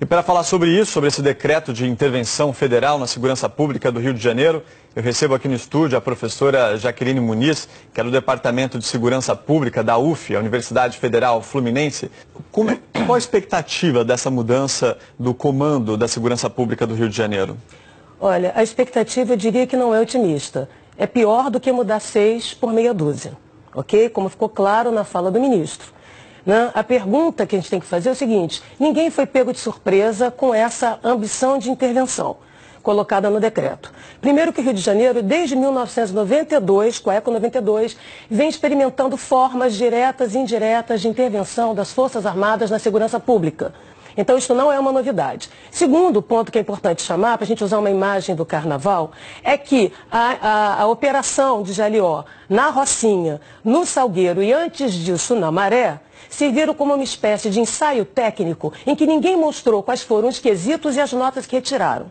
E para falar sobre isso, sobre esse decreto de intervenção federal na segurança pública do Rio de Janeiro, eu recebo aqui no estúdio a professora Jaqueline Muniz, que é do Departamento de Segurança Pública da UF, a Universidade Federal Fluminense. Qual a expectativa dessa mudança do comando da segurança pública do Rio de Janeiro? Olha, a expectativa eu diria que não é otimista. É pior do que mudar 6 por meia dúzia, ok? Como ficou claro na fala do ministro. A pergunta que a gente tem que fazer é o seguinte: ninguém foi pego de surpresa com essa ambição de intervenção colocada no decreto. Primeiro que o Rio de Janeiro, desde 1992, com a ECO 92, vem experimentando formas diretas e indiretas de intervenção das Forças Armadas na segurança pública. Então, isso não é uma novidade. Segundo ponto que é importante chamar, para a gente usar uma imagem do Carnaval, é que a operação de Jalió na Rocinha, no Salgueiro e antes disso na Maré, serviram como uma espécie de ensaio técnico em que ninguém mostrou quais foram os quesitos e as notas que retiraram.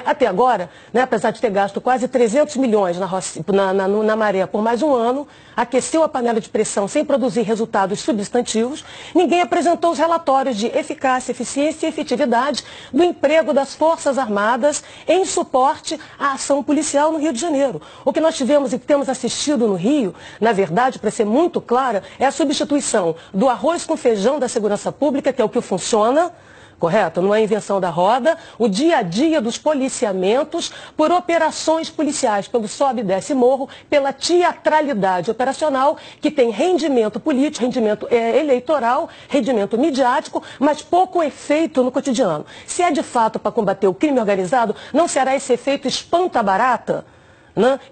Até agora, apesar de ter gasto quase 300 milhões na Maré por mais um ano, aqueceu a panela de pressão sem produzir resultados substantivos, ninguém apresentou os relatórios de eficácia, eficiência e efetividade do emprego das Forças Armadas em suporte à ação policial no Rio de Janeiro. O que nós tivemos e que temos assistido no Rio, na verdade, para ser muito clara, é a substituição do arroz com feijão da segurança pública, que é o que funciona, correto? Não é invenção da roda, o dia a dia dos policiamentos por operações policiais, pelo sobe e desce morro, pela teatralidade operacional, que tem rendimento político, rendimento eleitoral, rendimento midiático, mas pouco efeito no cotidiano. Se é de fato para combater o crime organizado, não será esse efeito espanta-barata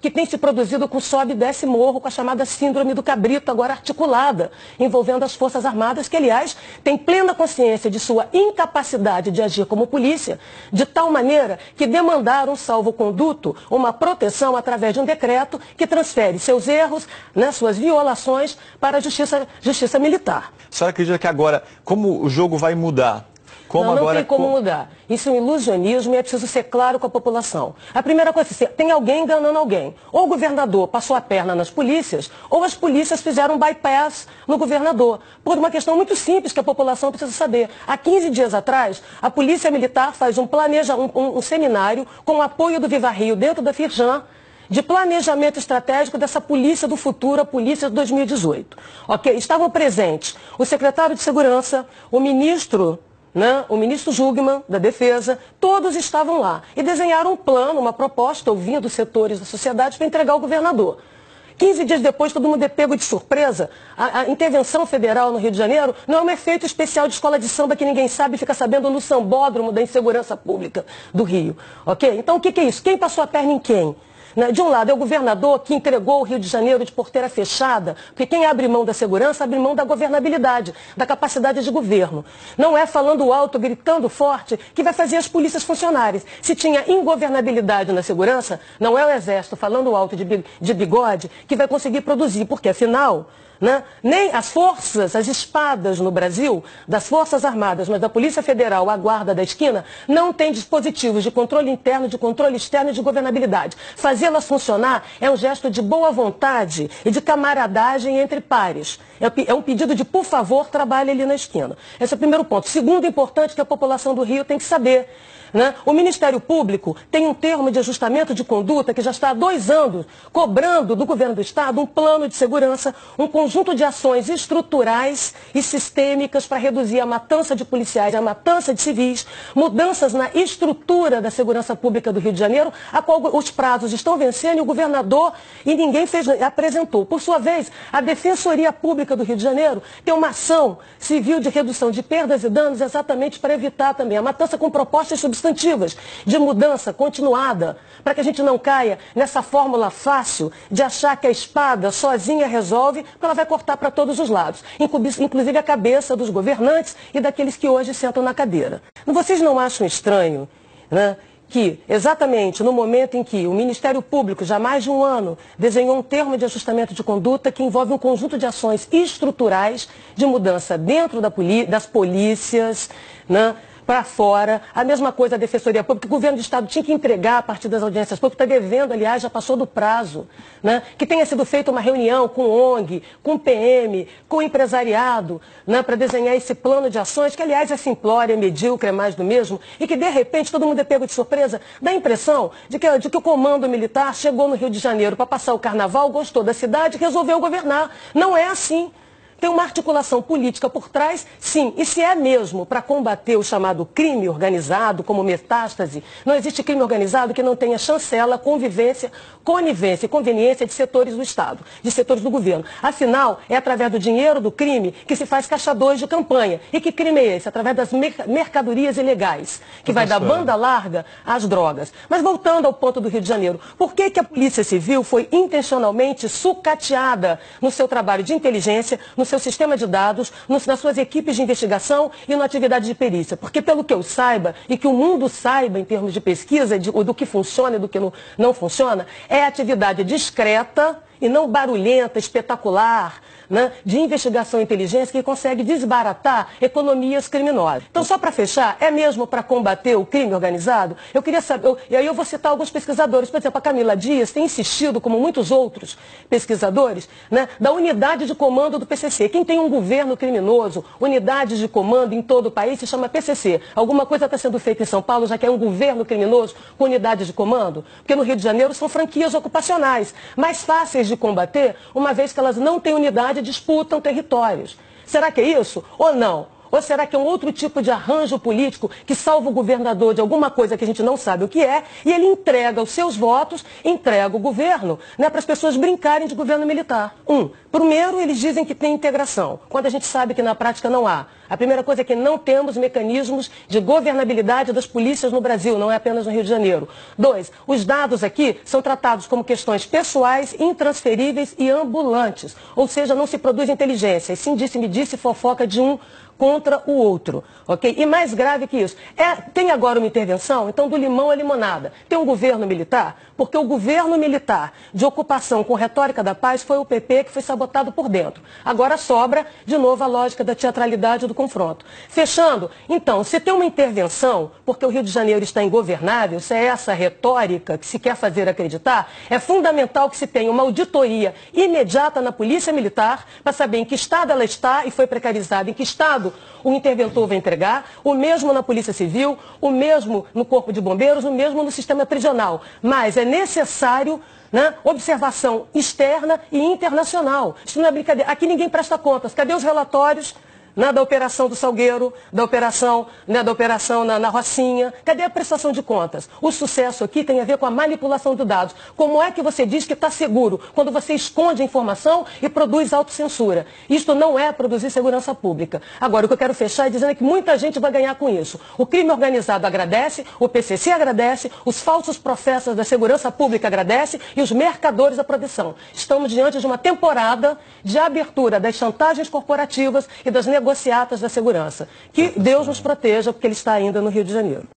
que tem se produzido com sobe e desce morro, com a chamada síndrome do cabrito, agora articulada, envolvendo as Forças Armadas, que, aliás, têm plena consciência de sua incapacidade de agir como polícia, de tal maneira que demandaram um salvo-conduto, uma proteção através de um decreto que transfere seus erros, suas violações, para a justiça militar. A senhora acredita que agora, como o jogo vai mudar? Não tem como mudar. Isso é um ilusionismo e é preciso ser claro com a população. A primeira coisa é tem alguém enganando alguém. Ou o governador passou a perna nas polícias, ou as polícias fizeram um bypass no governador. Por uma questão muito simples que a população precisa saber. Há 15 dias atrás, a Polícia Militar faz um seminário com o apoio do Viva Rio dentro da Firjan, de planejamento estratégico dessa polícia do futuro, a polícia de 2018. Ok? Estavam presentes o secretário de Segurança, o ministro Jungmann, da Defesa, todos estavam lá e desenharam um plano, uma proposta, ouvindo os setores da sociedade para entregar ao governador. 15 dias depois, todo mundo é pego de surpresa. A intervenção federal no Rio de Janeiro não é um efeito especial de escola de samba que ninguém sabe e fica sabendo no sambódromo da insegurança pública do Rio. Ok? Então, o que é isso? Quem passou a perna em quem? De um lado é o governador que entregou o Rio de Janeiro de porteira fechada, porque quem abre mão da segurança abre mão da governabilidade, da capacidade de governo. Não é falando alto, gritando forte, que vai fazer as polícias funcionarem. Se tinha ingovernabilidade na segurança, não é o Exército falando alto de bigode que vai conseguir produzir, porque afinal, nem as forças, as espadas no Brasil, das Forças Armadas, mas da Polícia Federal, a guarda da esquina, não tem dispositivos de controle interno, de controle externo e de governabilidade. Fazê-las funcionar é um gesto de boa vontade e de camaradagem entre pares. É um pedido de, por favor, trabalhe ali na esquina. Esse é o primeiro ponto. Segundo importante que a população do Rio tem que saber. O Ministério Público tem um termo de ajustamento de conduta que já está há 2 anos cobrando do governo do Estado um plano de segurança, um conjunto de ações estruturais e sistêmicas para reduzir a matança de policiais, a matança de civis, mudanças na estrutura da segurança pública do Rio de Janeiro, a qual os prazos estão vencendo e o governador e ninguém apresentou. Por sua vez, a Defensoria Pública do Rio de Janeiro tem uma ação civil de redução de perdas e danos exatamente para evitar também a matança com propostas substantivas de mudança continuada, para que a gente não caia nessa fórmula fácil de achar que a espada sozinha resolve, porque ela vai cortar para todos os lados, inclusive a cabeça dos governantes e daqueles que hoje sentam na cadeira. Vocês não acham estranho, que exatamente no momento em que o Ministério Público, já há mais de um ano, desenhou um termo de ajustamento de conduta que envolve um conjunto de ações estruturais de mudança dentro das polícias, para fora. A mesma coisa a Defensoria Pública. O governo do Estado tinha que entregar a partir das audiências públicas, está devendo, aliás, já passou do prazo, né? Que tenha sido feita uma reunião com ONG, com PM, com empresariado, né? Para desenhar esse plano de ações, que, aliás, é simplório, é medíocre, é mais do mesmo, e que, de repente, todo mundo é pego de surpresa. Dá a impressão de que o comando militar chegou no Rio de Janeiro para passar o carnaval, gostou da cidade e resolveu governar. Não é assim. Tem uma articulação política por trás, sim. E se é mesmo para combater o chamado crime organizado, como metástase, não existe crime organizado que não tenha chancela, conivência e conveniência de setores do Estado, de setores do governo. Afinal, é através do dinheiro do crime que se faz caixa 2 de campanha. E que crime é esse? Através das mercadorias ilegais, que vai dar banda larga às drogas. Mas voltando ao ponto do Rio de Janeiro, por que a Polícia Civil foi intencionalmente sucateada no seu trabalho de inteligência, no seu sistema de dados, nas suas equipes de investigação e na atividade de perícia? Porque, pelo que eu saiba, e que o mundo saiba em termos de pesquisa, do que funciona e do que não funciona, é atividade discreta e não barulhenta, espetacular, né, de investigação e inteligência que consegue desbaratar economias criminosas. Então, só para fechar, é mesmo para combater o crime organizado? Eu queria saber, e aí eu vou citar alguns pesquisadores, por exemplo, a Camila Dias tem insistido, como muitos outros pesquisadores, né, da unidade de comando do PCC. Quem tem um governo criminoso, unidades de comando em todo o país, se chama PCC. Alguma coisa está sendo feita em São Paulo, já que é um governo criminoso com unidade de comando? Porque no Rio de Janeiro são franquias ocupacionais, mais fáceis de combater, uma vez que elas não têm unidade e disputam territórios. Será que é isso ou não? Ou será que é um outro tipo de arranjo político que salva o governador de alguma coisa que a gente não sabe o que é e ele entrega os seus votos, entrega o governo, né, para as pessoas brincarem de governo militar? Primeiro, eles dizem que tem integração, quando a gente sabe que na prática não há. A primeira coisa é que não temos mecanismos de governabilidade das polícias no Brasil, não é apenas no Rio de Janeiro. 2, os dados aqui são tratados como questões pessoais, intransferíveis e ambulantes. Ou seja, não se produz inteligência, e sim disse-me-disse fofoca de um contra o outro, ok? E mais grave que isso, tem agora uma intervenção, então do limão à limonada. Tem um governo militar, porque o governo militar de ocupação com retórica da paz foi o PP que foi sabotado por dentro. Agora sobra, de novo, a lógica da teatralidade do confronto. Fechando, então, se tem uma intervenção, porque o Rio de Janeiro está ingovernável, se é essa retórica que se quer fazer acreditar, é fundamental que se tenha uma auditoria imediata na Polícia Militar para saber em que estado ela está e foi precarizada, em que estado o interventor vai entregar, o mesmo na Polícia Civil, o mesmo no Corpo de Bombeiros, o mesmo no sistema prisional. Mas é necessário, né, observação externa e internacional. Isso não é brincadeira. Aqui ninguém presta contas. Cadê os relatórios, né, da Operação do Salgueiro, da operação na Rocinha? Cadê a prestação de contas? O sucesso aqui tem a ver com a manipulação de dados. Como é que você diz que está seguro quando você esconde a informação e produz autocensura? Isto não é produzir segurança pública. Agora, o que eu quero fechar é dizendo que muita gente vai ganhar com isso. O crime organizado agradece, o PCC agradece, os falsos profetas da segurança pública agradecem e os mercadores da proteção. Estamos diante de uma temporada de abertura das chantagens corporativas e das negociatas da segurança. Que Deus nos proteja, porque ele está ainda no Rio de Janeiro.